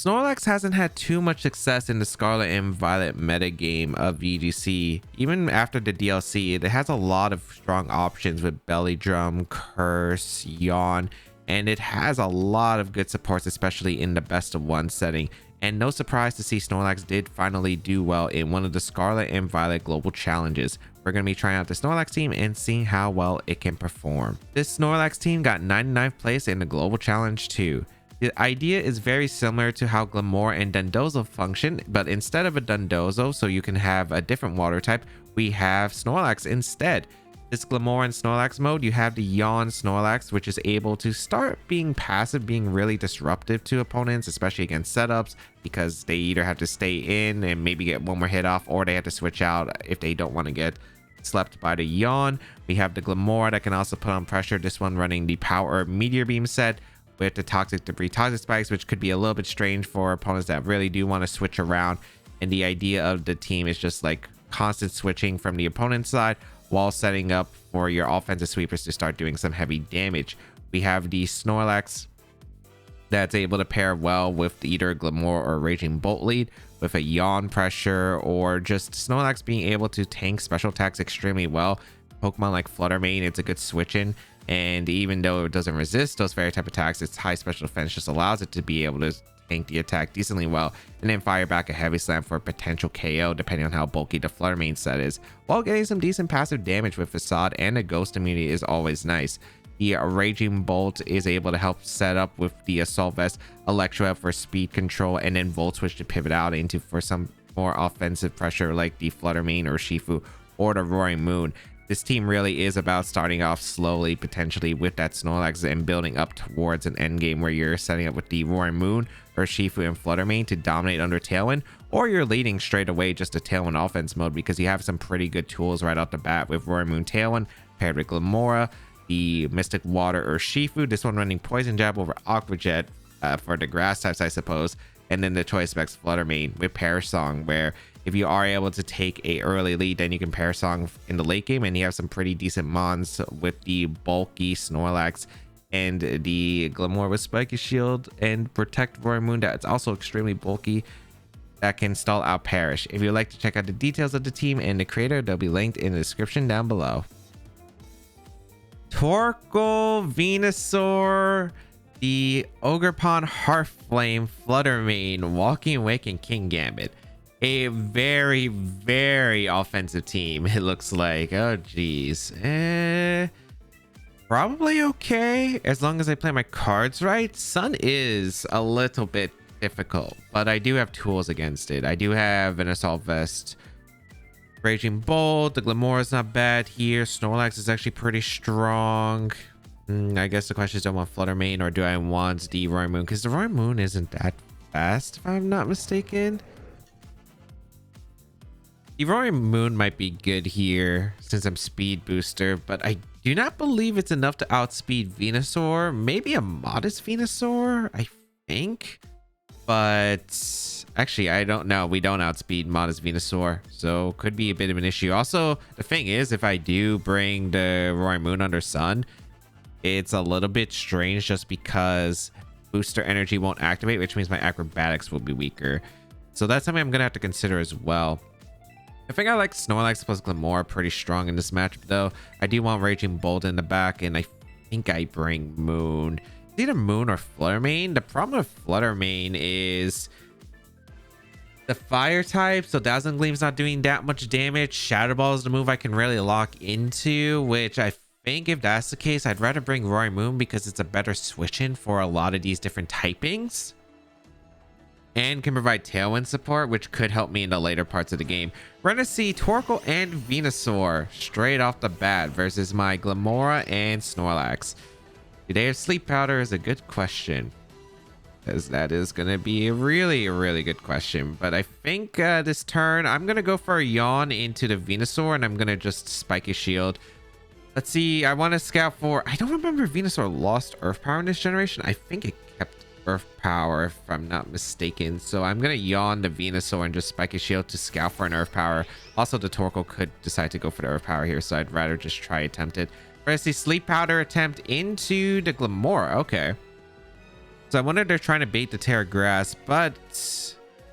Snorlax hasn't had too much success in the Scarlet and Violet metagame of VGC. Even after the DLC, it has a lot of strong options with Belly Drum, Curse, Yawn, and it has a lot of good supports, especially in the best of one setting. And no surprise to see Snorlax did finally do well in one of the Scarlet and Violet global challenges. We're going to be trying out the Snorlax team and seeing how well it can perform. This Snorlax team got 99th place in the global challenge too. The idea is very similar to how Glimmora and Dondozo function, but instead of a Dondozo, so you can have a different water type, we have Snorlax instead. This Glimmora and Snorlax mode, you have the Yawn Snorlax, which is able to start being passive, being really disruptive to opponents, especially against setups, because they either have to stay in and maybe get one more hit off, or they have to switch out if they don't want to get slept by the Yawn. We have the Glimmora that can also put on pressure, this one running the Power Meteor Beam set with the Toxic Debris Toxic Spikes, which could be a little bit strange for opponents that really do want to switch around. And the idea of the team is just like constant switching from the opponent's side while setting up for your offensive sweepers to start doing some heavy damage. We have the Snorlax that's able to pair well with either Glimmora or Raging Bolt lead with a Yawn pressure, or just Snorlax being able to tank special attacks extremely well. Pokemon like Flutter Mane, it's a good switch in. And even though it doesn't resist those fairy type attacks, its high special defense just allows it to be able to tank the attack decently well, and then fire back a heavy slam for a potential KO depending on how bulky the Flutter Mane set is, while getting some decent passive damage with Facade, and a Ghost immunity is always nice. The Raging Bolt is able to help set up with the Assault Vest, Electro for speed control, and then Volt Switch to pivot out into for some more offensive pressure like the Flutter Mane or Shifu or the Roaring Moon. This team really is about starting off slowly, potentially with that Snorlax, and building up towards an end game where you're setting up with the Roaring Moon or Shifu and Flutter Mane to dominate under Tailwind, or you're leading straight away just a Tailwind offense mode, because you have some pretty good tools right off the bat with Roaring Moon Tailwind paired with Glimmora, the Mystic Water or Shifu, this one running Poison Jab over Aqua Jet for the grass types, I suppose, and then the Choice Specs Flutter Mane with Perish Song, where if you are able to take a early lead, then you can Perish Song in the late game, and you have some pretty decent mons with the bulky Snorlax and the Glimmora with Spiky Shield and Protect Roaring Moon that's also extremely bulky that can stall out Perish. If you'd like to check out the details of the team and the creator, they'll be linked in the description down below. Torkoal, Venusaur, the Ogerpon, Heartflame, Flutter Mane, Walking Wake, and King Gambit. A very, very offensive team, it looks like. Oh, geez. Probably okay, as long as I play my cards right. Sun is a little bit difficult, but I do have tools against it. I do have an Assault Vest, Raging Bolt, the Glimmora is not bad here. Snorlax is actually pretty strong. I guess the question is, do I want Flutter Mane or do I want the Roaring Moon? Because the Roaring Moon isn't that fast, if I'm not mistaken. The Roaring Moon might be good here since I'm speed booster, but I do not believe it's enough to outspeed Venusaur. Maybe a modest Venusaur, I think. But actually, I don't know. We don't outspeed modest Venusaur, so could be a bit of an issue. Also, the thing is, if I do bring the Roaring Moon under Sun, it's a little bit strange just because booster energy won't activate, which means my acrobatics will be weaker. So that's something I'm going to have to consider as well. I think I like Snorlax plus Glimmora pretty strong in this matchup, though. I do want Raging Bolt in the back, and I think I bring Moon. It's either Moon or Flutter Mane. The problem with Flutter Mane is the fire type, so Dazzling Gleam's not doing that much damage. Shadow Ball is the move I can really lock into, which I think if that's the case, I'd rather bring Roaring Moon because it's a better switch-in for a lot of these different typings, and can provide Tailwind support, which could help me in the later parts of the game. We're going to see Torkoal and Venusaur straight off the bat versus my Glimmora and Snorlax. Do they have Sleep Powder is a good question, because that is going to be a really good question. But I think this turn, I'm going to go for a Yawn into the Venusaur, and I'm going to just Spiky Shield. Let's see, I want to scout for... I don't remember if Venusaur lost Earth Power in this generation. I think it kept Earth Power, if I'm not mistaken. So I'm going to Yawn the Venusaur and just Spiky Shield to scout for an Earth Power. Also, the Torkoal could decide to go for the Earth Power here, so I'd rather just try attempt it. First, the Sleep Powder attempt into the Glimmora. Okay. So I wonder if they're trying to bait the Terra Grass, but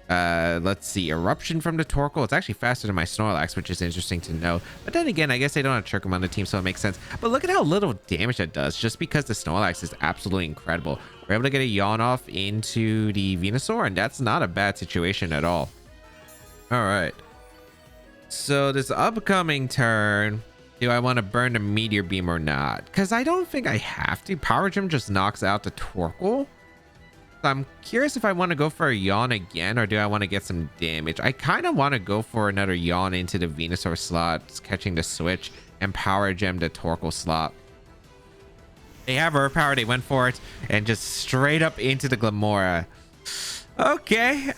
let's see. Eruption from the Torkoal. It's actually faster than my Snorlax, which is interesting to know. But then again, I guess they don't have Chirkum on the team, so it makes sense. But look at how little damage that does, just because the Snorlax is absolutely incredible. We're able to get a Yawn off into the Venusaur, and that's not a bad situation at all. All right. So this upcoming turn, do I want to burn the Meteor Beam or not? Because I don't think I have to. Power Gem just knocks out the Torkoal. So I'm curious if I want to go for a Yawn again, or do I want to get some damage? I kind of want to go for another Yawn into the Venusaur slot, catching the switch, and Power Gem the Torkoal slot. They have Earth Power. They went for it, and just straight up into the Glimmora. Okay,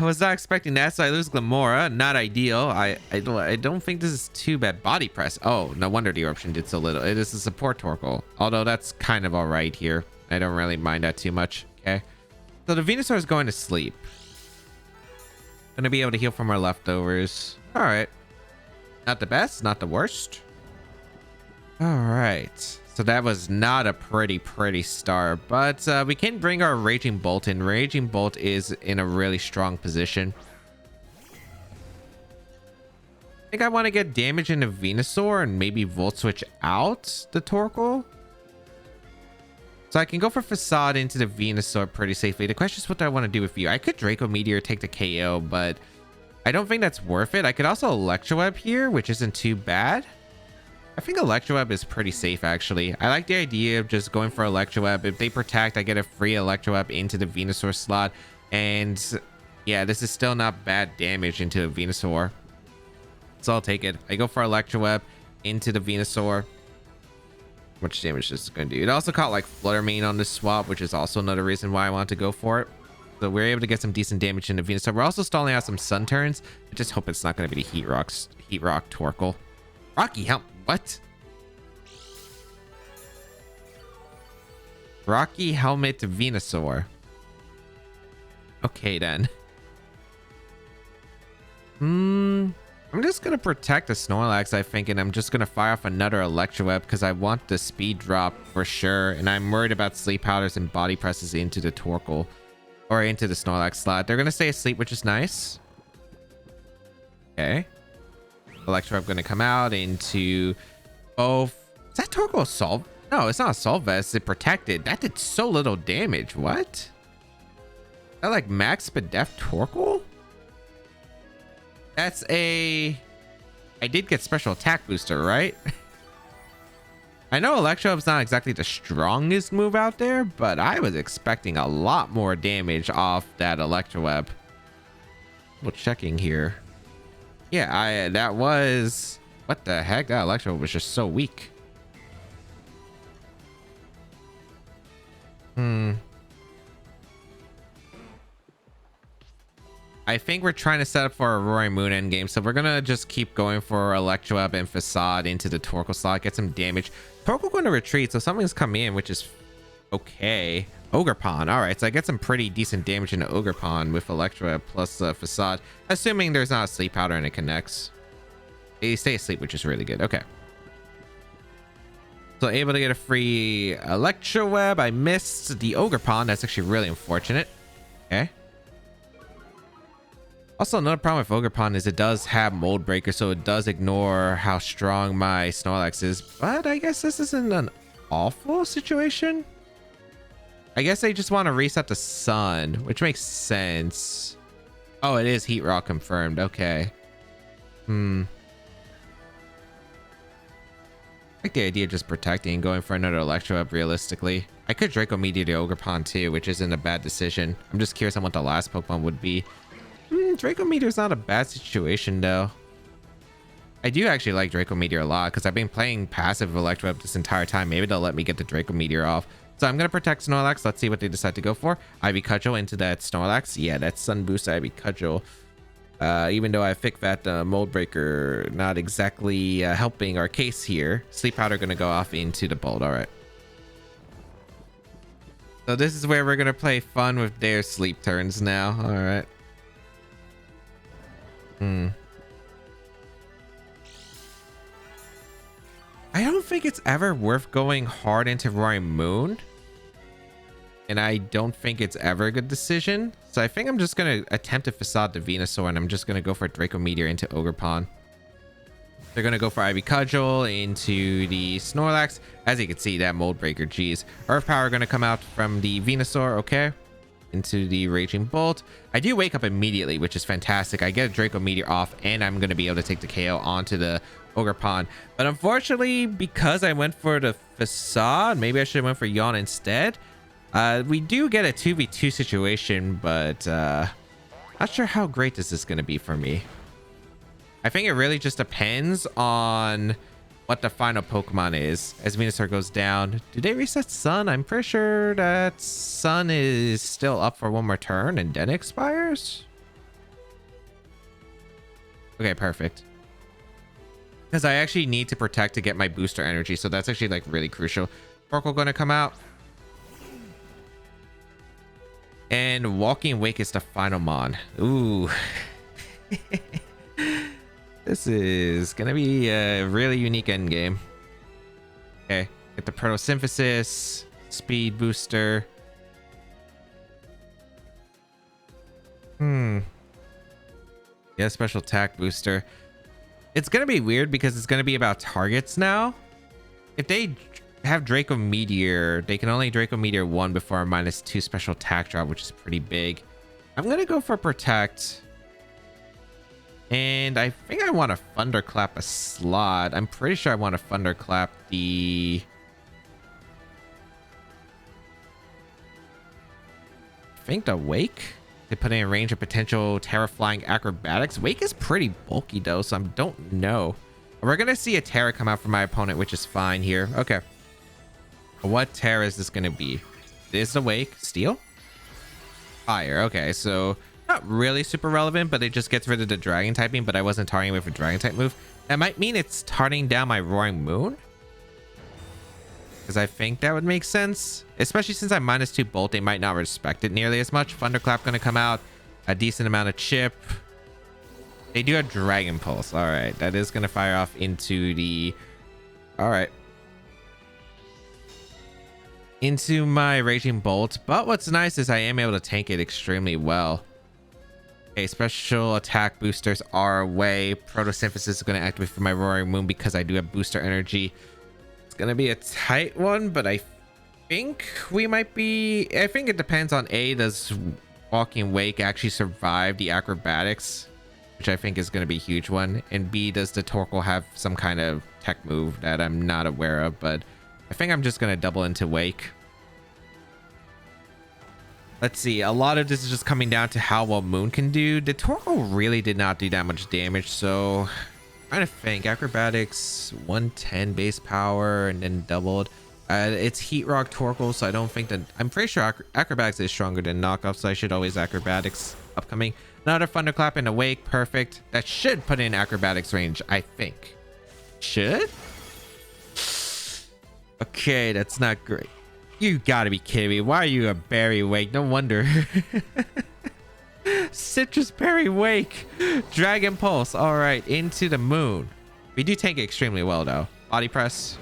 was not expecting that, so I lose Glimmora. Not ideal. I don't think this is too bad. Body Press. Oh, no wonder the Eruption did so little. It is a support Torkoal, although that's kind of all right here. I don't really mind that too much. Okay, so the Venusaur is going to sleep. Gonna be able to heal from our leftovers. All right, not the best, not the worst. All right. So that was not a pretty start, but we can bring our Raging Bolt in. Raging Bolt is in a really strong position. I think I want to get damage into Venusaur and maybe Volt Switch out the Torkoal. So I can go for Facade into the Venusaur pretty safely. The question is, what do I want to do with you? I could Draco Meteor, take the KO, but I don't think that's worth it. I could also Electroweb here, which isn't too bad. I think Electroweb is pretty safe, actually. I like the idea of just going for Electroweb. If they protect, I get a free Electroweb into the Venusaur slot. And yeah, this is still not bad damage into a Venusaur. So I'll take it. I go for Electroweb into the Venusaur. How much damage this is going to do? It also caught like Flutter Mane on this swap, which is also another reason why I want to go for it. So we're able to get some decent damage into Venusaur. We're also stalling out some Sun Turns. I just hope it's not going to be the Heat Rock Torkoal. Rocky Helmet. What? Rocky Helmet to Venusaur. Okay, then. I'm just gonna protect the Snorlax, I think, and I'm just gonna fire off another Electroweb because I want the speed drop for sure, and I'm worried about Sleep Powders and Body Presses into the Torkoal or into the Snorlax slot. They're gonna stay asleep, which is nice. Okay. Electroweb gonna come out into both. Is that Torkoal Solve? No, it's not a Solve Vest. It protected. That did so little damage. What? Is that like max Spadef Torkoal? That's a... I did get special attack booster, right? I know Electroweb's not exactly the strongest move out there, but I was expecting a lot more damage off that Electroweb. Well, checking here. Yeah, that was... What the heck? That Electroweb was just so weak. I think we're trying to set up for a Roaring Moon endgame, so we're gonna just keep going for Electroweb and Facade into the Torkoal slot, get some damage. Torkoal going to retreat, so something's coming in, which is okay. Ogerpon. All right, so I get some pretty decent damage into Ogerpon with Electroweb plus Facade, assuming there's not a Sleep Powder and it connects. They stay asleep, which is really good. Okay. So able to get a free Electroweb. I missed the Ogerpon. That's actually really unfortunate. Okay. Also, another problem with Ogerpon is it does have Mold Breaker, so it does ignore how strong my Snorlax is. But I guess this isn't an awful situation. I guess they just want to reset the sun, which makes sense. Oh, it is Heat Rock confirmed. Okay. I like the idea of just protecting and going for another Electroweb realistically. I could Draco Meteor the Ogerpon too, which isn't a bad decision. I'm just curious on what the last Pokemon would be. Draco Meteor's not a bad situation though. I do actually like Draco Meteor a lot because I've been playing passive Electroweb this entire time. Maybe they'll let me get the Draco Meteor off. So I'm going to protect Snorlax. Let's see what they decide to go for. Ivy Cudgel into that Snorlax. Yeah, that's Sun Boost Ivy Cudgel. Even though I think that Mold Breaker not exactly helping our case here. Sleep Powder going to go off into the Bolt. All right. So this is where we're going to play fun with their sleep turns now. All right. I don't think it's ever worth going hard into Roaring Moon. and I don't think it's ever a good decision. So I think I'm just going to attempt to Facade the Venusaur, and I'm just going to go for Draco Meteor into Ogerpon. They're going to go for Ivy Cudgel into the Snorlax. As you can see, that Mold Breaker, geez. Earth Power going to come out from the Venusaur, okay. Into the Raging Bolt. I do wake up immediately, which is fantastic. I get a Draco Meteor off, and I'm going to be able to take the KO onto the Ogerpon. But unfortunately, because I went for the Facade, maybe I should have went for Yawn instead. We do get a 2v2 situation, but not sure how great this is going to be for me. I think it really just depends on what the final Pokemon is. As Venusaur goes down, do they reset Sun? I'm pretty sure that Sun is still up for one more turn and then expires. Okay, perfect. Because I actually need to protect to get my booster energy, so that's actually like really crucial. Torkoal going to come out. And Walking Wake is the final mon. Ooh. This is gonna be a really unique endgame. Okay, get the Protosynthesis, Speed Booster. Yeah, Special Attack Booster. It's gonna be weird because it's gonna be about targets now. If they have Draco Meteor, they can only Draco Meteor 1 before a -2 Special Attack drop, which is pretty big. I'm gonna go for Protect. And I think I want to Thunderclap a slot. I'm pretty sure I want to Thunderclap the... I think the Wake. To put in range of potential Terra Flying Acrobatics. Wake is pretty bulky though, so I don't know. We're going to see a Terra come out from my opponent, which is fine here. Okay. What Terra is this going to be? This is a Wake. Steel? Fire. Okay, so... not really super relevant, but it just gets rid of the dragon typing, but I wasn't targeting with a dragon type move. That might mean it's targeting down my Roaring Moon, because I think that would make sense, especially since I'm -2 Bolt. They might not respect it nearly as much. Thunderclap gonna come out, a decent amount of chip. They do have Dragon Pulse. All right, that is gonna fire off into the... all right, into my Raging Bolt. But what's nice is I am able to tank it extremely well. Okay, special attack boosters are away. Protosynthesis is going to activate for my Roaring Moon because I do have booster energy. It's going to be a tight one, but I think we might be... I think it depends on A, does Walking Wake actually survive the acrobatics, which I think is going to be a huge one. And B, does the Torkoal have some kind of tech move that I'm not aware of, but I think I'm just going to double into Wake. Let's see, a lot of this is just coming down to how well Moon can do. The Torkoal really did not do that much damage, so I'm trying to think. Acrobatics 110 base power and then doubled. It's Heat Rock Torkoal, so I don't think that... I'm pretty sure Acrobatics is stronger than Knockoff, so I should always Acrobatics upcoming. Another Thunderclap and Awake, perfect. That should put in Acrobatics range, I think. Should? Okay, that's not great. You gotta be kidding me. Why are you a Berry Wake? No wonder. Citrus Berry Wake. Dragon Pulse. All right, into the Moon. We do tank it extremely well, though. Body Press.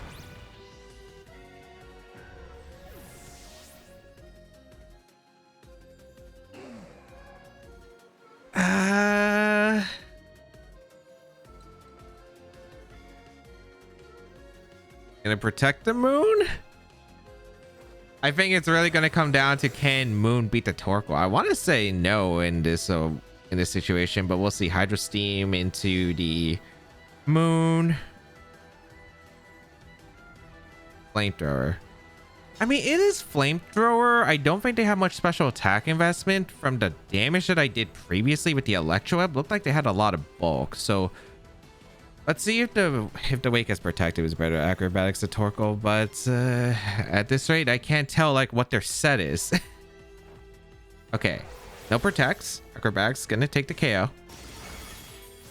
Gonna protect the Moon? I think it's really going to come down to, can Moon beat the Torkoal? I want to say no in this situation, but we'll see. Hydro Steam into the Moon. Flamethrower. I mean, it is Flamethrower. I don't think they have much special attack investment. From the damage that I did previously with the Electro Web, looked like they had a lot of bulk. So let's see if the Wake is protected. It was better Acrobatics to Torkoal, but at this rate, I can't tell like what their set is. Okay, no protects. Acrobatics gonna take the KO.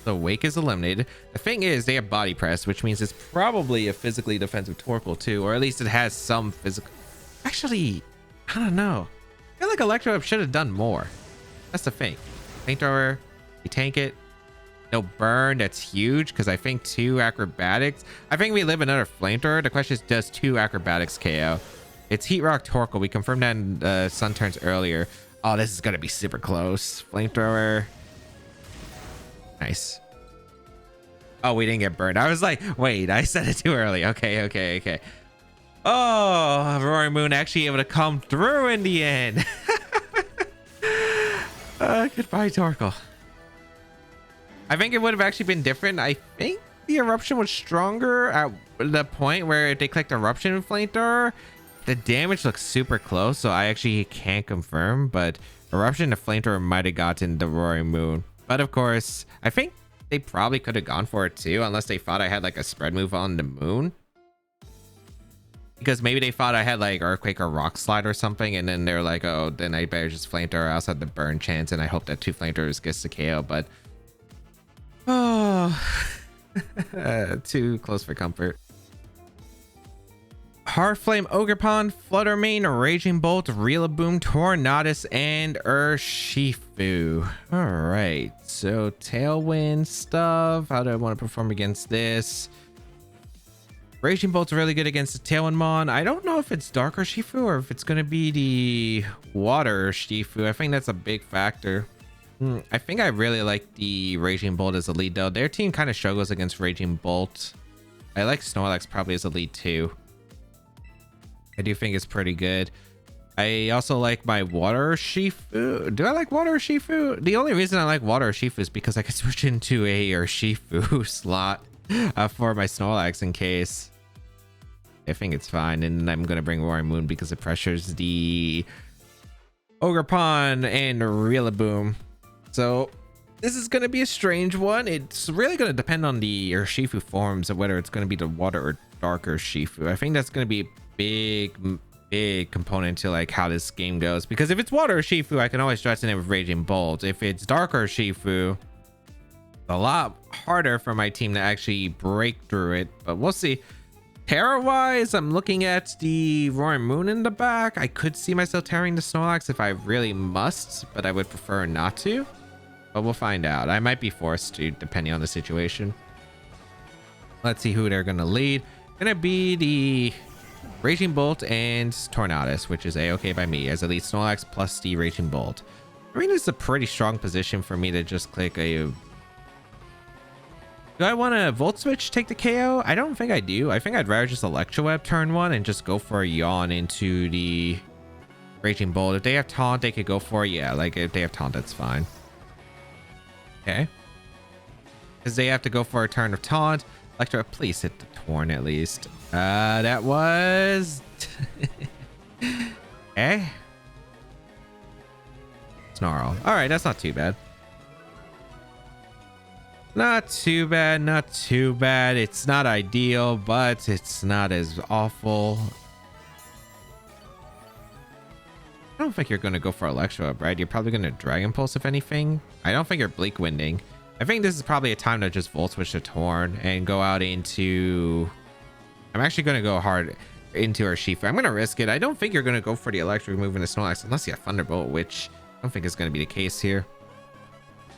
The Wake is eliminated. The thing is, they have Body Press, which means it's probably a physically defensive Torkoal too, or at least it has some physical. Actually, I don't know. I feel like Electro should have done more. That's the thing. Flamethrower, we tank it. No burn, that's huge, because I think 2 acrobatics. I think we live another Flamethrower. The question is, does 2 acrobatics KO? It's Heat Rock Torkoal. We confirmed that in Sun Turns earlier. Oh, this is gonna be super close. Flamethrower. Nice. Oh, we didn't get burned. I was like, wait, I said it too early. Okay. Oh, Roaring Moon actually able to come through in the end. Goodbye, Torkoal. I think it would have actually been different. I think the eruption was stronger at the point where if they clicked eruption and flamethrower, the damage looks super close. So I actually can't confirm, but eruption and flamethrower might have gotten the Roaring Moon. But of course, I think they probably could have gone for it too, unless they thought I had like a spread move on the moon. Because maybe they thought I had like Earthquake or Rock Slide or something, and then they're like, oh, then I better just flamethrower. I also had the burn chance, and I hope that 2 flamethrowers gets the KO, but oh, too close for comfort. Heartflame, Ogerpon, Fluttermane, Raging Bolt, Rillaboom, Tornadus, and Urshifu. All right, so Tailwind stuff. How do I want to perform against this? Raging Bolt's really good against the Tailwind Mon. I don't know if it's Dark Urshifu or if it's going to be the Water Urshifu. I think that's a big factor. I think I really like the Raging Bolt as a lead, though. Their team kind of struggles against Raging Bolt. I like Snorlax probably as a lead, too. I do think it's pretty good. I also like my Water Urshifu. Do I like Water Urshifu? The only reason I like Water Urshifu is because I can switch into a Urshifu slot for my Snorlax in case. I think it's fine, and I'm gonna bring Roaring Moon because it pressures the Ogerpon and Rillaboom. So this is gonna be a strange one. It's really gonna depend on the Urshifu forms of whether it's gonna be the Water or Dark Urshifu. I think that's gonna be a big component to like how this game goes. Because if it's Water Urshifu, I can always dress in it with Raging Bolt. If it's Dark Urshifu, a lot harder for my team to actually break through it. But we'll see. Terra wise, I'm looking at the Roaring Moon in the back. I could see myself tearing the Snorlax if I really must, but I would prefer not to. But we'll find out. I might be forced to, depending on the situation. Let's see who they're gonna lead. Gonna be the Raging Bolt and Tornadus, which is a-okay by me as a lead Snorlax plus the Raging Bolt. I mean, it's a pretty strong position for me to just click a... Do I want to Volt Switch, take the KO? I don't think I do. I think I'd rather just Electro Web turn 1 and just go for a Yawn into the Raging Bolt. If they have Taunt, they could go for it. Yeah, like if they have Taunt, that's fine. Okay. Because they have to go for a turn of Taunt. Electro, please hit the Torn at least. That was... Okay. Snarl. All right, that's not too bad. Not too bad, not too bad. It's not ideal, but it's not as awful. I don't think you're going to go for Electro Up, right? You're probably going to Dragon Pulse, if anything. I don't think you're Bleak Winding. I think this is probably a time to just Volt Switch to Torn and go out into... I'm actually going to go hard into Urshifu. I'm going to risk it. I don't think you're going to go for the electric move in the Snorlax unless you have Thunderbolt, which I don't think is going to be the case here.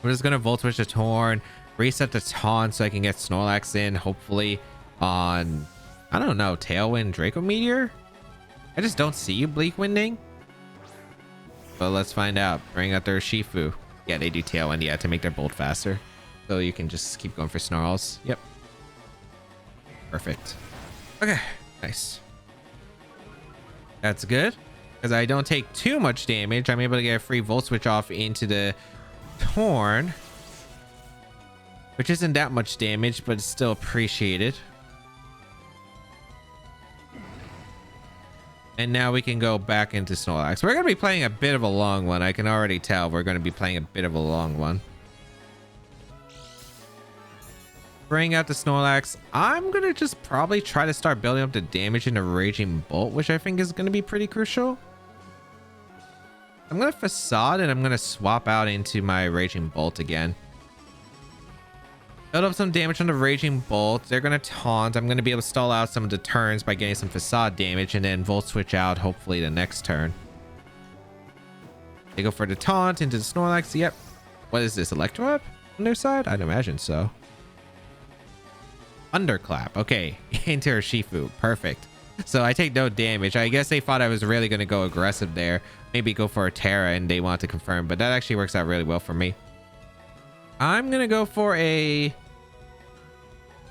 We're just going to Volt Switch to Torn, reset the Taunt so I can get Snorlax in, hopefully on, I don't know, Tailwind, Draco Meteor? I just don't see you Bleak Winding. But let's find out. Bring out their Urshifu. Yeah, they do Tailwind, yeah, to make their Bolt faster. So you can just keep going for Snarls. Yep. Perfect. Okay, nice. That's good. Because I don't take too much damage. I'm able to get a free Volt Switch off into the Torn. Which isn't that much damage, but it's still appreciated. And now we can go back into Snorlax. We're going to be playing a bit of a long one. I can already tell we're going to be playing a bit of a long one. Bring out the Snorlax. I'm going to just probably try to start building up the damage into Raging Bolt, which I think is going to be pretty crucial. I'm going to Facade and I'm going to swap out into my Raging Bolt again. Build up some damage on the Raging Bolt. They're going to Taunt. I'm going to be able to stall out some of the turns by getting some Facade damage and then Volt Switch out hopefully the next turn. They go for the Taunt into the Snorlax. Yep. What is this? Electro Up on their side? I'd imagine so. Thunderclap. Okay. Into Urshifu. Perfect. So I take no damage. I guess they thought I was really going to go aggressive there. Maybe go for a Terra and they want to confirm. But that actually works out really well for me. I'm going to go for a...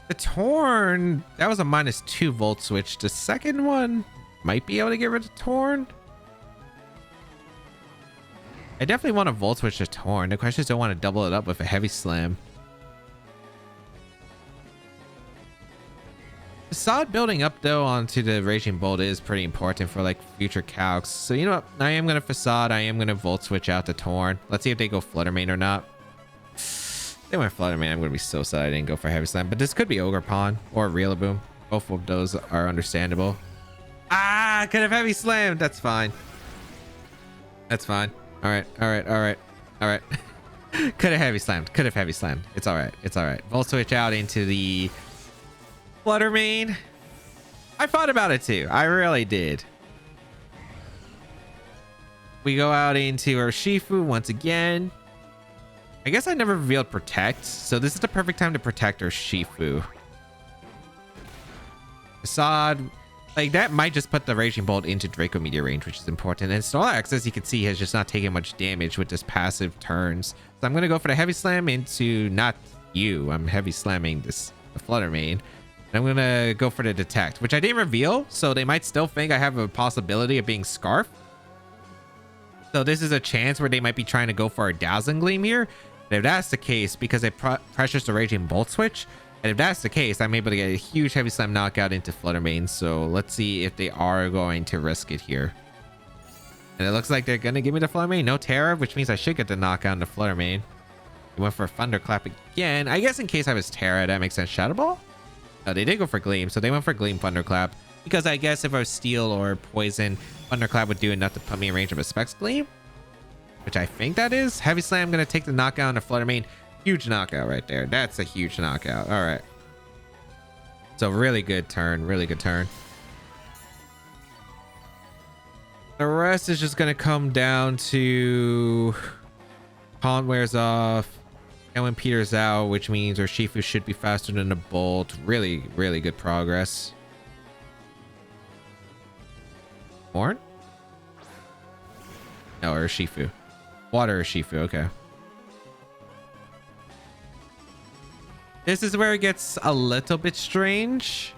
The Torn. That was a -2 volt switch. The second one might be able to get rid of Torn. I definitely want to volt switch to Torn. The question is, do I want to double it up with a Heavy Slam? Facade building up though onto the Raging Bolt is pretty important for like future calcs. So you know what? I am going to Facade. I am going to volt switch out to Torn. Let's see if they go Flutter Mane or not. If they went Flutter Mane, I'm going to be so sad I didn't go for Heavy Slam. But this could be Ogre Pawn or Rillaboom. Both of those are understandable. Ah, could have Heavy Slammed. That's fine. That's fine. All right. All right. All right. All right. Could have Heavy Slammed. Could have Heavy Slammed. It's all right. It's all right. Volt switch out into the Flutter Mane. I thought about it too. I really did. We go out into our Shifu once again. I guess I never revealed Protect, so this is the perfect time to protect our Shifu. Facade, like that might just put the Raging Bolt into Draco Meteor range, which is important. And Snorlax, as you can see, has just not taken much damage with this passive turns. So I'm gonna go for the Heavy Slam into not you. I'm Heavy Slamming this Flutter Mane. I'm gonna go for the Detect, which I didn't reveal, so they might still think I have a possibility of being Scarf. So this is a chance where they might be trying to go for a Dazzling Gleam here. And if that's the case, because it pressures the Raging Bolt switch, and if that's the case, I'm able to get a huge Heavy Slam knockout into Flutter Mane. So let's see if they are going to risk it here. And it looks like they're gonna give me the Flutter Mane. No Terror, which means I should get the knockout into Flutter Mane. They went for a Thunderclap again. I guess in case I was Terra, that makes sense. Shadow Ball? No, they did go for Gleam, so they went for Gleam Thunderclap. Because I guess if I was Steel or Poison, Thunderclap would do enough to put me in range of a Specs Gleam. Which I think that is. Heavy Slam going to take the knockout on the Flutter Mane. Huge knockout right there. That's a huge knockout. All right. So really good turn. Really good turn. The rest is just going to come down to... Pond wears off. Ellen Peters out, which means our Shifu should be faster than the Bolt. Really, really good progress. Horn? No, or Shifu. Water or Shifu, okay. This is where it gets a little bit strange.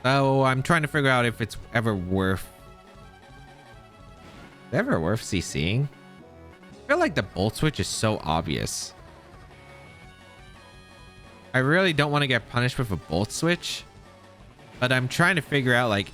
So I'm trying to figure out if it's ever worth... CCing? I feel like the Bolt switch is so obvious. I really don't want to get punished with a Bolt switch. But I'm trying to figure out like...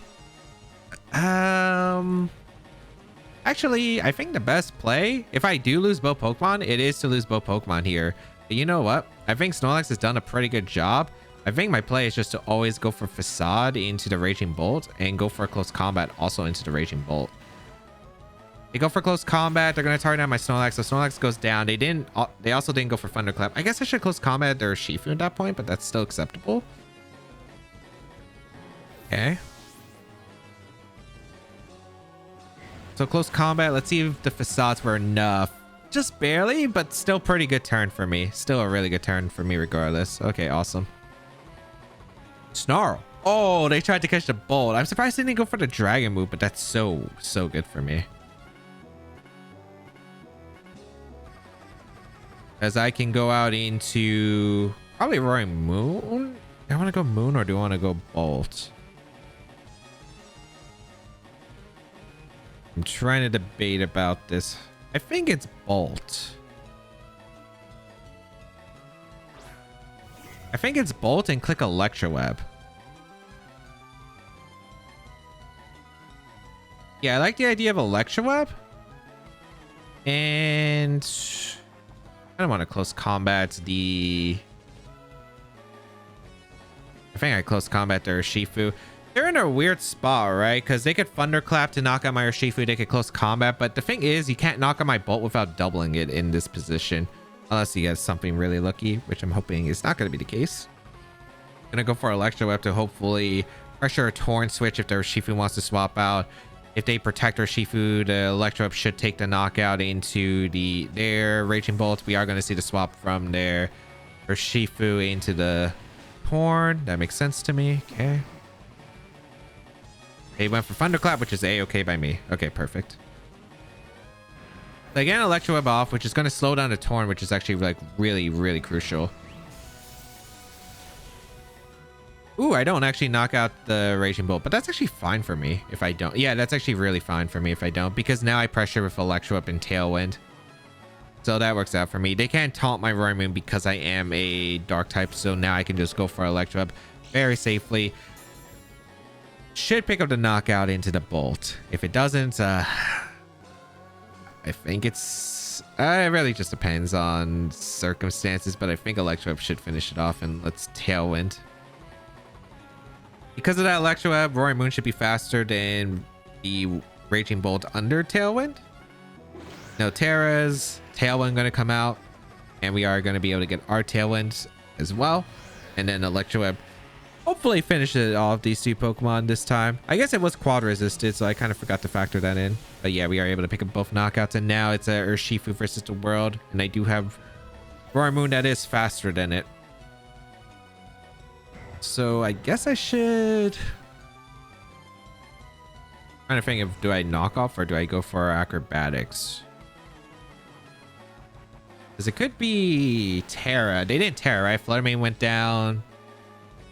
Actually, I think the best play, if I do lose both Pokemon, it is to lose both Pokemon here. But you know what? I think Snorlax has done a pretty good job. I think my play is just to always go for Facade into the Raging Bolt and go for a Close Combat also into the Raging Bolt. They go for Close Combat. They're going to target down my Snorlax. So Snorlax goes down. They also didn't go for Thunderclap. I guess I should Close Combat their Shifu at that point, but that's still acceptable. Okay. So Close Combat. Let's see if the Facades were enough. Just barely, but still pretty good turn for me. Still a really good turn for me regardless. Okay, awesome. Snarl. Oh, they tried to catch the Bolt. I'm surprised they didn't go for the Dragon move, but that's so good for me. As I can go out into probably Roaring Moon. Do I want to go Moon or do I want to go Bolt? I'm trying to debate about this. I think it's Bolt. I think it's Bolt and click Electroweb. Yeah, I like the idea of Electroweb. And I don't want to Close Combat the... I think I Close Combat their Shifu. They're in a weird spot, right? Because they could Thunderclap to knock out my Urshifu. They could Close Combat. But the thing is, you can't knock out my Bolt without doubling it in this position. Unless he has something really lucky, which I'm hoping is not going to be the case. Gonna go for Electroweb to hopefully pressure a Torn switch if their Urshifu wants to swap out. If they protect Urshifu, the Electroweb should take the knockout into their Raging Bolt. We are going to see the swap from their Urshifu into the Torn. That makes sense to me. Okay. He went for Thunderclap, which is A-okay by me. Okay, perfect. So again, Electro Web off, which is going to slow down the Torn, which is actually like really, really crucial. Ooh, I don't actually knock out the Raging Bolt, but that's actually fine for me if I don't. Yeah, that's actually really fine for me if I don't, because now I pressure with Electro Whip and Tailwind. So that works out for me. They can't taunt my Roaring Moon because I am a Dark type, so now I can just go for Electro Whip very safely. Should pick up the knockout into the Bolt. If it doesn't, I think it's... it really just depends on circumstances, but I think Electro Whip should finish it off, and let's Tailwind. Because of that Electro Web, Roaring Moon should be faster than the Raging Bolt under Tailwind. No Terras, Tailwind going to come out, and we are going to be able to get our Tailwind as well. And then Electro Web hopefully finish it off these two Pokemon this time. I guess it was quad resisted, so I kind of forgot to factor that in. But yeah, we are able to pick up both knockouts, and now it's a Urshifu versus the world, and I do have Roaring Moon that is faster than it. So I guess I should... I'm trying to think of, do I knock off or do I go for Acrobatics? Because it could be Terra. They didn't Terra, right? Flutter Mane went down.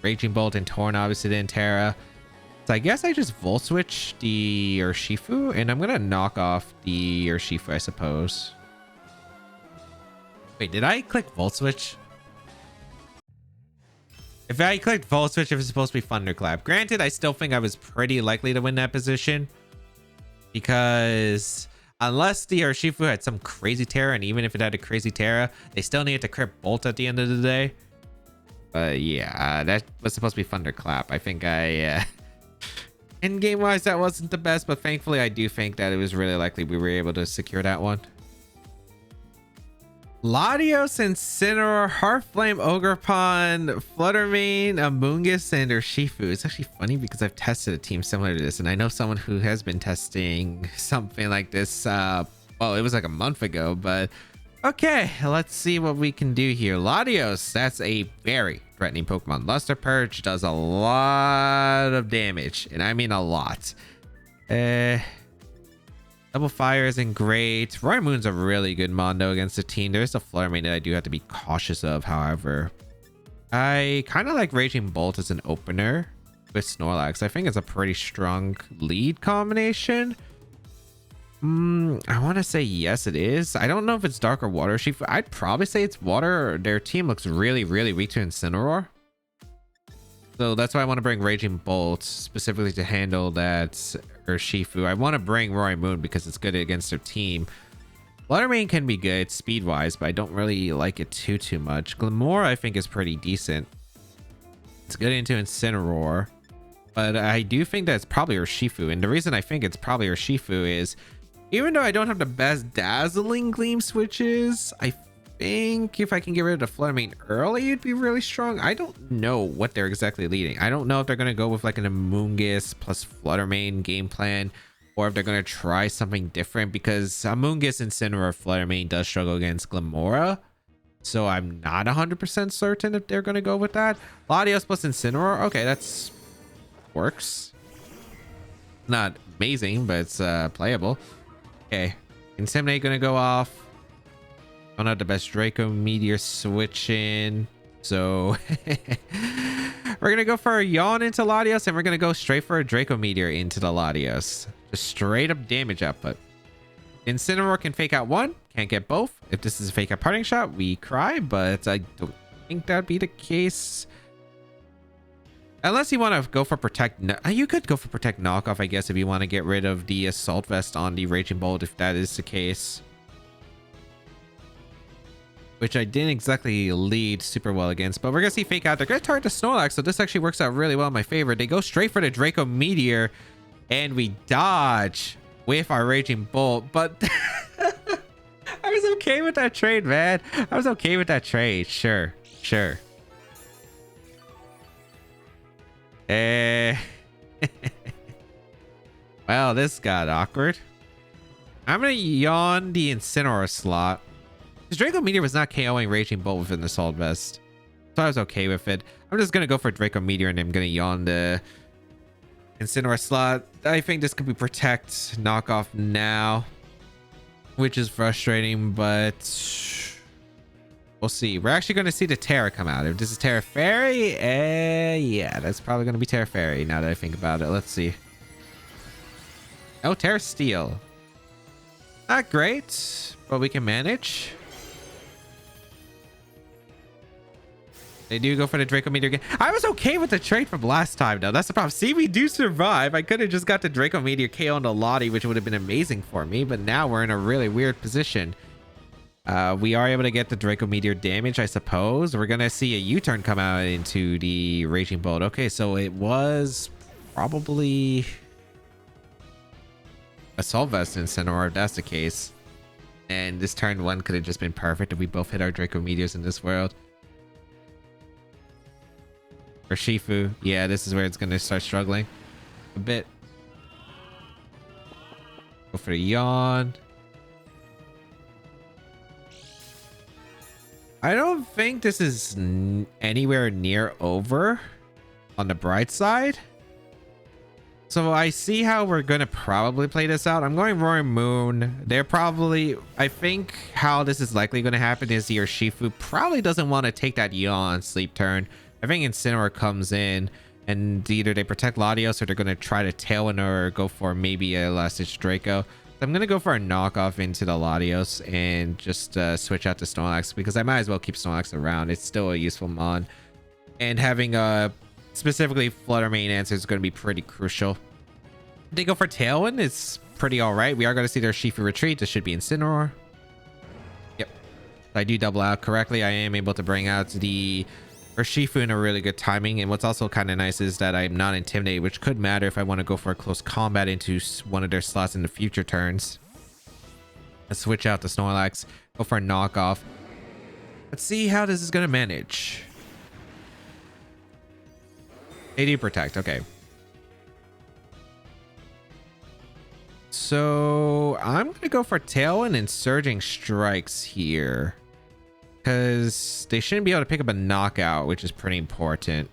Raging Bolt and Torn obviously didn't Terra. So I guess I just Volt Switch the Urshifu, and I'm going to knock off the Urshifu, I suppose. Wait, did I click Volt Switch? If I clicked Volt Switch, it was supposed to be Thunderclap. Granted, I still think I was pretty likely to win that position. Because unless the Urshifu had some crazy Terra, and even if it had a crazy Terra, they still needed to crit Bolt at the end of the day. But yeah, that was supposed to be Thunderclap. I think in game wise, that wasn't the best, but thankfully I do think that it was really likely we were able to secure that one. Latios, Incineroar, Heartflame, Ogerpon, Fluttermane, Amoonguss, and Urshifu. It's actually funny because I've tested a team similar to this, and I know someone who has been testing something like this. Well, it was like a month ago, but okay, let's see what we can do here. Latios, that's a very threatening Pokemon. Luster Purge does a lot of damage, and I mean a lot. Double Fire isn't great. Roaring Moon's a really good Mondo against the team. There's a Fluttermane that I do have to be cautious of, however. I kind of like Raging Bolt as an opener with Snorlax. I think it's a pretty strong lead combination. I want to say yes, it is. I don't know if it's Dark or Water. I'd probably say it's Water. Their team looks really, really weak to Incineroar. So that's why I want to bring Raging Bolt specifically to handle that Urshifu. I want to bring Roaring Moon because it's good against their team. Fluttermane can be good speed-wise, but I don't really like it too much. Glimmora, I think, is pretty decent. It's good into Incineroar, but I do think that it's probably Urshifu. And the reason I think it's probably Urshifu is, even though I don't have the best Dazzling Gleam switches, I think if I can get rid of the Fluttermane early, it'd be really strong. I don't know what they're exactly leading. I don't know if they're going to go with like an Amoonguss plus Fluttermane game plan, or if they're going to try something different, because Amoonguss, Incineroar, Fluttermane does struggle against Glimmora. So I'm not 100% certain if they're going to go with that. Latios plus Incineroar. Okay, that's works. Not amazing, but it's playable. Okay, Inseminate going to go off. Don't have the best Draco Meteor switch in, so we're gonna go for a Yawn into Latios, and we're gonna go straight for a Draco Meteor into the Latios. Just straight up damage output. Incineroar can fake out one, can't get both. If this is a fake out parting shot, we cry, but I don't think that'd be the case. Unless you want to go for Protect. You could go for Protect Knockoff, I guess, if you want to get rid of the Assault Vest on the Raging Bolt, if that is the case. Which I didn't exactly lead super well against, but we're gonna see fake out. They're gonna target the Snorlax, so this actually works out really well in my favor. They go straight for the Draco Meteor, and we dodge with our Raging Bolt. But I was okay with that trade, man. I was okay with that trade. Sure. Well, this got awkward. I'm gonna Yawn the Incineroar slot. Because Draco Meteor was not KOing Raging Bolt within the Assault Vest, so I was okay with it. I'm just gonna go for Draco Meteor, and I'm gonna Yawn the Incineroar slot. I think this could be Protect knockoff now, which is frustrating, but we'll see. We're actually going to see the Terra come out. If this is Terra Fairy, yeah, that's probably going to be Terra Fairy now that I think about it. Let's see. Oh, Terra Steel. Not great, but we can manage. They do go for the Draco Meteor again. I was okay with the trade from last time, though. That's the problem. See, we do survive. I could have just got the Draco Meteor KO on the Lottie, which would have been amazing for me. But now we're in a really weird position. We are able to get the Draco Meteor damage, I suppose. We're going to see a U-turn come out into the Raging Bolt. Okay, so it was probably a Solvest Incineroar, if that's the case. And this turn one could have just been perfect if we both hit our Draco Meteors in this world. Or Shifu. Yeah, this is where it's going to start struggling a bit. Go for the Yawn. I don't think this is anywhere near over on the bright side. So I see how we're going to probably play this out. I'm going Roaring Moon. They're probably... I think how this is likely going to happen is your Shifu probably doesn't want to take that Yawn sleep turn. I think Incineroar comes in and either they protect Latios or they're going to try to Tailwind or go for maybe a Last Ditch Draco. So I'm going to go for a knockoff into the Latios and just switch out to Snorlax because I might as well keep Snorlax around. It's still a useful mon. And having a specifically Flutter Mane answer is going to be pretty crucial. They go for Tailwind. It's pretty all right. We are going to see their Shifu retreat. This should be Incineroar. Yep. If I do double out correctly, I am able to bring out the... or Shifu in a really good timing. And what's also kind of nice is that I'm not intimidated, which could matter if I want to go for a close combat into one of their slots in the future turns. Let's switch out to Snorlax, go for a knockoff. Let's see how this is going to manage. They do protect. Okay. So I'm going to go for Tailwind and Surging Strikes here, because they shouldn't be able to pick up a knockout, which is pretty important.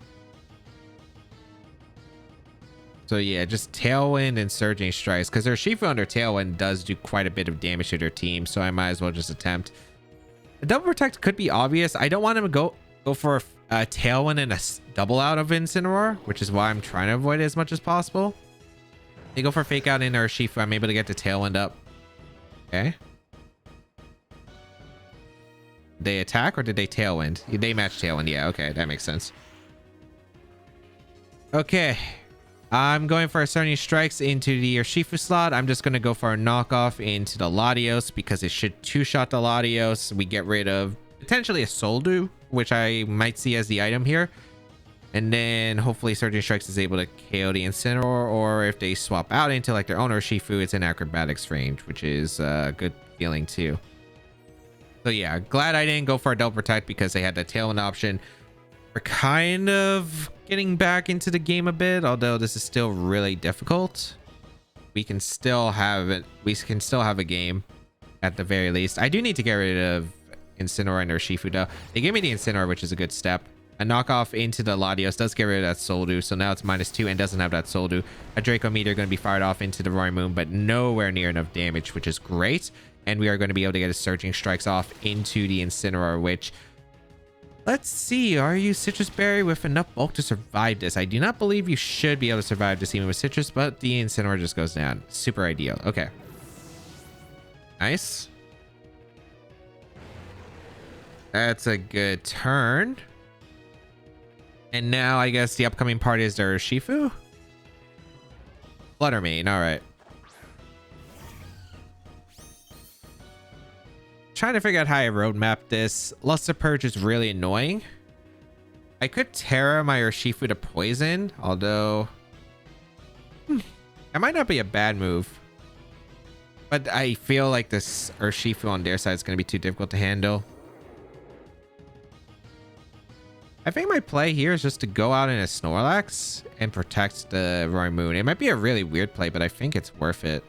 So yeah, just Tailwind and Surging Strikes, because their Shifu under Tailwind does do quite a bit of damage to their team, so I might as well just attempt. A double protect could be obvious. I don't want him to go for a Tailwind and a double out of Incineroar, which is why I'm trying to avoid it as much as possible. They go for Fake Out in our Shifu. I'm able to get the Tailwind up. Okay. They attack or did they Tailwind? They match Tailwind. Yeah, okay, that makes sense. Okay, I'm going for a Surging Strikes into the Urshifu slot. I'm just going to go for a knockoff into the Latios because it should two-shot the Latios. We get rid of potentially a Soldu, which I might see as the item here. And then hopefully Surging Strikes is able to KO the Incineroar, or if they swap out into like their own Urshifu, it's in Acrobatics range, which is a good feeling too. So yeah, glad I didn't go for a double protect because they had the Tailwind option. We're kind of getting back into the game a bit, although this is still really difficult. We can still have it. We can still have a game at the very least. I do need to get rid of Incineroar and Urshifu though. They gave me the Incineroar, which is a good step. A knockoff into the Latios does get rid of that Soldu, so now it's -2 and doesn't have that Soldu. A Draco Meteor going to be fired off into the Roaring Moon, but nowhere near enough damage, which is great. And we are going to be able to get a Surging Strikes off into the Incineroar, which... let's see, are you Citrus Berry with enough bulk to survive this? I do not believe you should be able to survive this even with Citrus, but the Incineroar just goes down. Super ideal. Okay. Nice. That's a good turn. And now I guess the upcoming part is their Shifu? Flutter Mane, alright. Trying to figure out how I roadmap this. Luster Purge is really annoying. I could Terra my Urshifu to poison, although... that might not be a bad move. But I feel like this Urshifu on their side is going to be too difficult to handle. I think my play here is just to go out in a Snorlax and protect the Roaring Moon. It might be a really weird play, but I think it's worth it.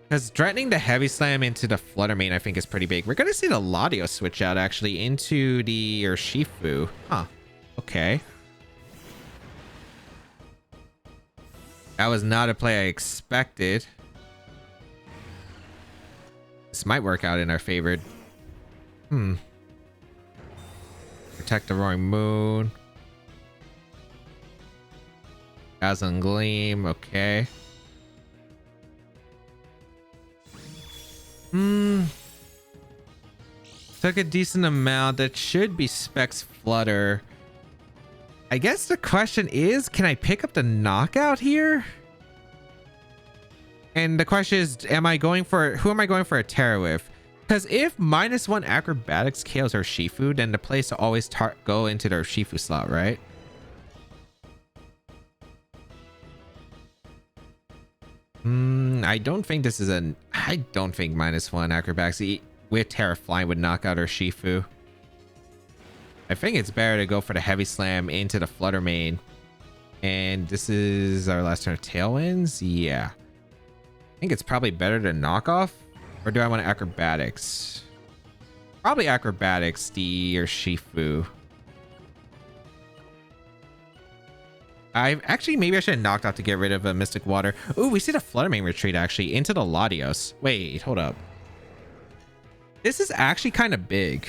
Because threatening the Heavy Slam into the Flutter Mane, I think, is pretty big. We're going to see the Latios switch out, actually, into the Urshifu. Huh. Okay. That was not a play I expected. This might work out in our favor. Protect the Roaring Moon. Dazzling Gleam, okay. Took a decent amount. That should be Specs Flutter. I guess the question is, can I pick up the knockout here? And the question is, who am I going for a Terra with? Because if -1 acrobatics KOs her Shifu, then the place to always go into their Shifu slot, right? I don't think this is I don't think -1 acrobatics with Terra Flying would knock out her Shifu. I think it's better to go for the Heavy Slam into the Flutter Mane. And this is our last turn of Tailwinds. Yeah. I think it's probably better to knock off. Or do I want acrobatics? Probably acrobatics, the or Shifu. Maybe I should have knocked out to get rid of a Mystic Water. Ooh, we see the Flutter Mane retreat actually into the Latios. Wait, hold up. This is actually kind of big.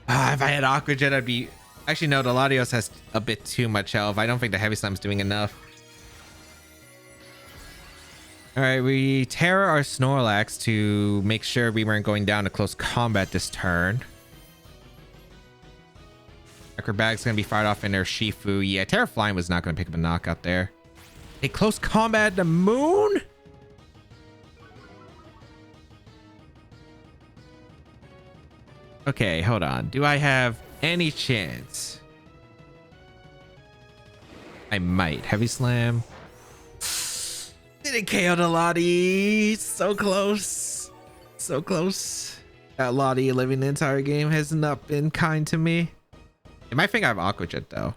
If I had Aqua Jet, I'd be... Actually, no, the Latios has a bit too much health. I don't think the Heavy Slam's doing enough. Alright, we Terra our Snorlax to make sure we weren't going down to close combat this turn. Acrobatic's going to be fired off in their Shifu. Yeah, Terra Flying was not going to pick up a knockout there. A close combat the moon? Okay, hold on. Do I have any chance? I might. Heavy Slam. Didn't KO the Lottie. So close. So close. That Lottie living the entire game has not been kind to me. It might think I have Aqua Jet though.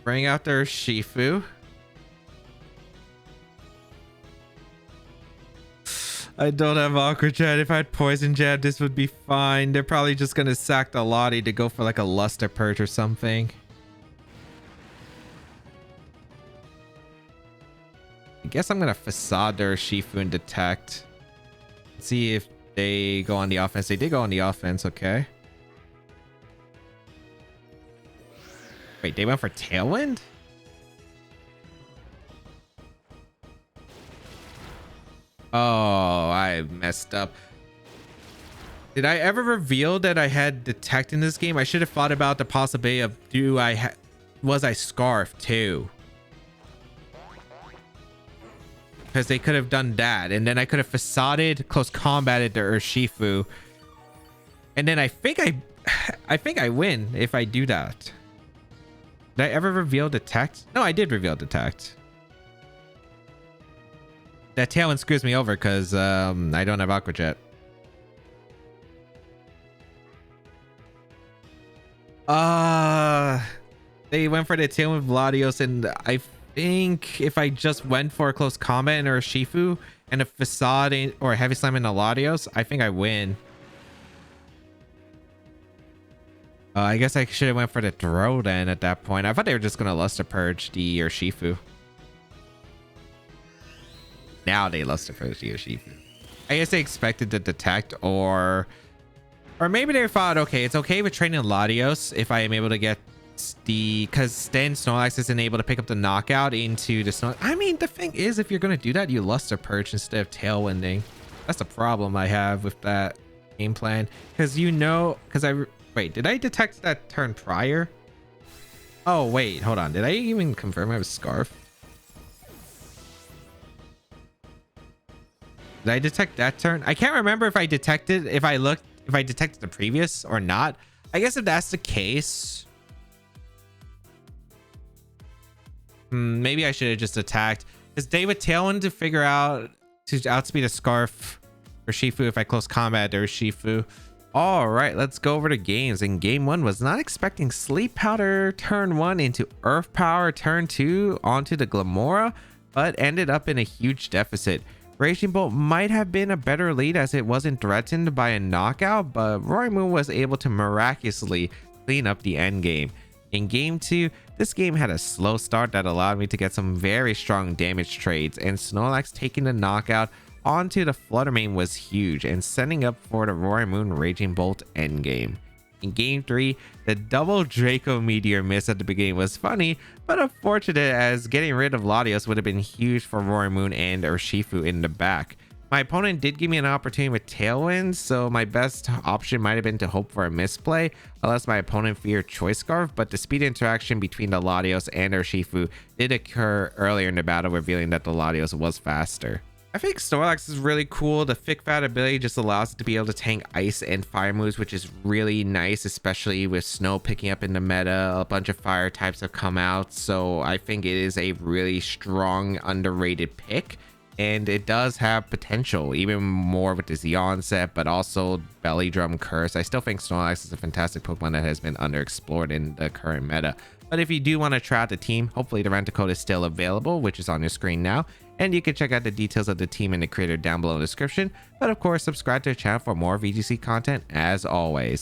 Bring out their Shifu. I don't have Aqua Jet. If I had Poison Jet, this would be fine. They're probably just gonna sack the Lottie to go for like a Luster Purge or something. I guess I'm gonna Facade their Shifu and Detect. See if they go on the offense. They did go on the offense, okay. Wait, they went for Tailwind? Oh, I messed up. Did I ever reveal that I had Detect in this game? I should have thought about the possibility of was I Scarf too? Because they could have done that, and then I could have Facaded, close combated their Urshifu, and then I think I win if I do that. Did I ever reveal Detect? No, I did reveal Detect. That Tailwind screws me over because I don't have Aqua Jet. They went for the Tailwind Latios, and I think if I just went for a close combat and or a Shifu and a Facade or a Heavy Slam in a Latios, I think I win. I guess I should have went for the throw then at that point. I thought they were just gonna Luster Purge the Urshifu. Now they Luster Purge the Urshifu. I guess they expected to Detect, or maybe they thought, okay, it's okay with training Latios if I am able to get because then Snorlax isn't able to pick up the knockout into the Snorlax. I mean, the thing is, if you're gonna do that, you Luster Purge instead of Tailwinding. That's the problem I have with that game plan. Because wait, did I Detect that turn prior? Oh wait, hold on. Did I even confirm I was Scarf? Did I Detect that turn? I can't remember if I detected if I detected the previous or not. I guess if that's the case, maybe I should have just attacked. Because David Tailwind to figure out to outspeed a Scarf or Shifu if I close combat or Shifu. All right, let's go over to games. In game 1, was not expecting Sleep Powder turn 1 into Earth Power turn 2 onto the Glimmora, but ended up in a huge deficit. Raging Bolt might have been a better lead as it wasn't threatened by a knockout, but Roaring Moon was able to miraculously clean up the end game. In game 2, this game had a slow start that allowed me to get some very strong damage trades, and Snorlax taking the knockout onto the Flutter Mane was huge and setting up for the Roaring Moon Raging Bolt endgame. In game 3, the double Draco Meteor miss at the beginning was funny, but unfortunate as getting rid of Latios would have been huge for Roaring Moon and Urshifu in the back. My opponent did give me an opportunity with Tailwind, so my best option might have been to hope for a misplay, unless my opponent feared Choice Scarf, but the speed interaction between the Latios and Urshifu did occur earlier in the battle, revealing that the Latios was faster. I think Snorlax is really cool. The Thick Fat ability just allows it to be able to tank ice and fire moves, which is really nice, especially with snow picking up in the meta. A bunch of fire types have come out, so I think it is a really strong, underrated pick. And it does have potential, even more with this Yawn set, but also Belly Drum Curse. I still think Snorlax is a fantastic Pokemon that has been underexplored in the current meta. But if you do want to try out the team, hopefully the rent code is still available, which is on your screen now. And you can check out the details of the team and the creator down below in the description. But of course, subscribe to the channel for more VGC content as always.